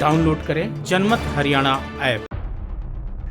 Download करें जनमत Haryana app.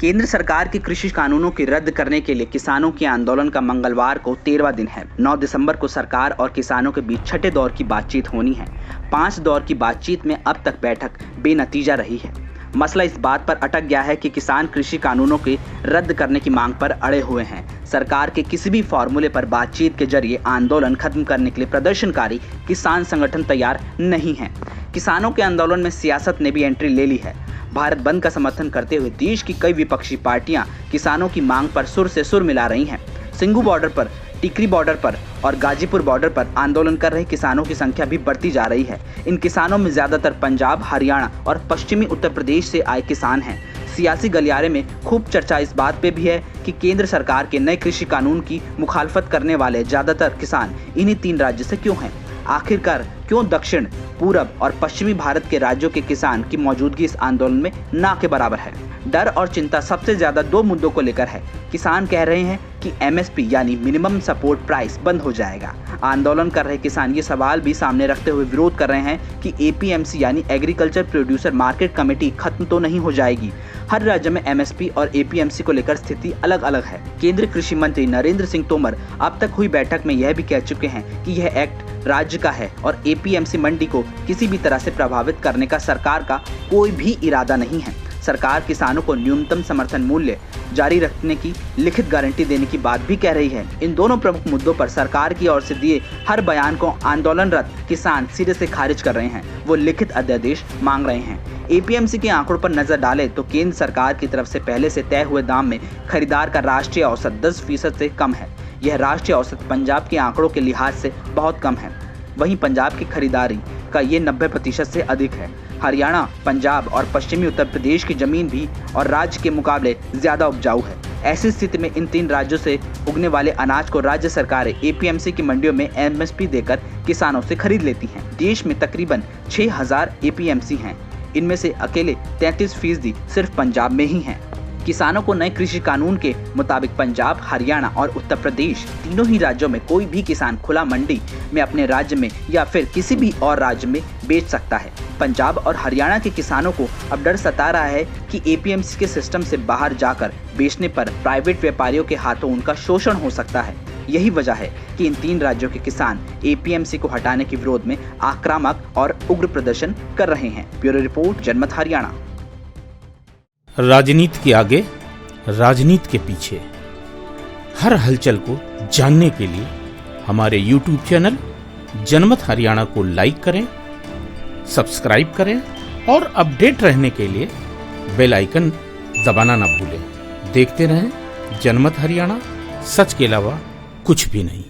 केंद्र सरकार के कृषि कानूनों की रद्द करने के लिए किसानों के आंदोलन का मंगलवार को 13वां दिन है। 9 दिसंबर को सरकार और किसानों के बीच छठे दौर की बातचीत होनी है। 5 दौर की बातचीत में अब तक बैठक बेनतीजा रही है। मसला इस बात पर अटक गया है कि किसान कृषि कानूनों के रद्द करने की मांग पर अड़े हुए हैं। सरकार के किसी भी फॉर्मूले पर बातचीत के जरिए आंदोलन खत्म करने के लिए प्रदर्शनकारी किसान संगठन तैयार नहीं है। किसानों के आंदोलन में सियासत ने भी एंट्री ले ली है। भारत बंद का समर्थन करते हुए देश की कई विपक्षी पार्टियां किसानों की मांग पर सुर से सुर मिला रही हैं। सिंघू बॉर्डर पर, टिकरी बॉर्डर पर और गाजीपुर बॉर्डर पर आंदोलन कर रहे किसानों की संख्या भी बढ़ती जा रही है। इन किसानों में ज्यादातर पंजाब, हरियाणा और पश्चिमी उत्तर प्रदेश से आए किसान हैं। सियासी गलियारे में खूब चर्चा इस बात पे भी है कि केंद्र सरकार के नए कृषि कानून की मुखालफत करने वाले ज्यादातर किसान इन्हीं 3 राज्यों से क्यों हैं। आखिरकार क्यों दक्षिण, पूरब और पश्चिमी भारत के राज्यों के किसान की मौजूदगी इस आंदोलन में ना के बराबर है। डर और चिंता सबसे ज्यादा 2 मुद्दों को लेकर है। किसान कह रहे हैं कि MSP यानी मिनिमम सपोर्ट प्राइस बंद हो जाएगा। आंदोलन कर रहे किसान ये सवाल भी सामने रखते हुए विरोध कर रहे हैं कि APMC यानी एग्रीकल्चर प्रोड्यूसर मार्केट कमेटी खत्म तो नहीं हो जाएगी। हर राज्य में MSP और APMC को लेकर स्थिति अलग अलग है। केंद्रीय कृषि मंत्री नरेंद्र सिंह तोमर अब तक हुई बैठक में यह भी कह चुके हैं कि यह एक्ट राज्य का है और APMC मंडी को किसी भी तरह से प्रभावित करने का सरकार का कोई भी इरादा नहीं है। सरकार किसानों को न्यूनतम समर्थन मूल्य जारी रखने की लिखित गारंटी देने की बात भी कह रही है। इन दोनों प्रमुख मुद्दों पर सरकार की ओर से दिए हर बयान को आंदोलनरत किसान सिरे से खारिज कर रहे हैं। वो लिखित अध्यादेश मांग रहे हैं। APMC के आंकड़ों पर नजर डालें तो केंद्र सरकार की तरफ से पहले से तय हुए दाम में खरीदार का राष्ट्रीय औसत 10% से कम है। यह राष्ट्रीय औसत पंजाब के आंकड़ों के लिहाज से बहुत कम है। वहीं पंजाब की खरीदारी का ये 90% से अधिक है। हरियाणा, पंजाब और पश्चिमी उत्तर प्रदेश की जमीन भी और राज्य के मुकाबले ज्यादा उपजाऊ है। ऐसी स्थिति में इन 3 राज्यों से उगने वाले अनाज को राज्य सरकारें APMC की मंडियों में MSP देकर किसानों से खरीद लेती हैं। देश में तकरीबन 6000 APMC हैं। इनमें से अकेले 33% सिर्फ पंजाब में ही हैं। किसानों को नए कृषि कानून के मुताबिक पंजाब, हरियाणा और उत्तर प्रदेश तीनों ही राज्यों में कोई भी किसान खुला मंडी में अपने राज्य में या फिर किसी भी और राज्य में बेच सकता है। पंजाब और हरियाणा के किसानों को अब डर सता रहा है कि APMC के सिस्टम से बाहर जाकर बेचने पर प्राइवेट व्यापारियों के हाथों उनका शोषण हो सकता है। यही वजह है कि इन 3 राज्यों के किसान APMC को हटाने के विरोध में आक्रामक और उग्र प्रदर्शन कर रहे हैं। ब्यूरो रिपोर्ट, जनमत हरियाणा। राजनीति के आगे, राजनीति के पीछे, हर हलचल को जानने के लिए हमारे YouTube चैनल जनमत हरियाणा को लाइक करें, सब्सक्राइब करें और अपडेट रहने के लिए बेल आइकन दबाना ना भूलें। देखते रहें जनमत हरियाणा, सच के अलावा कुछ भी नहीं।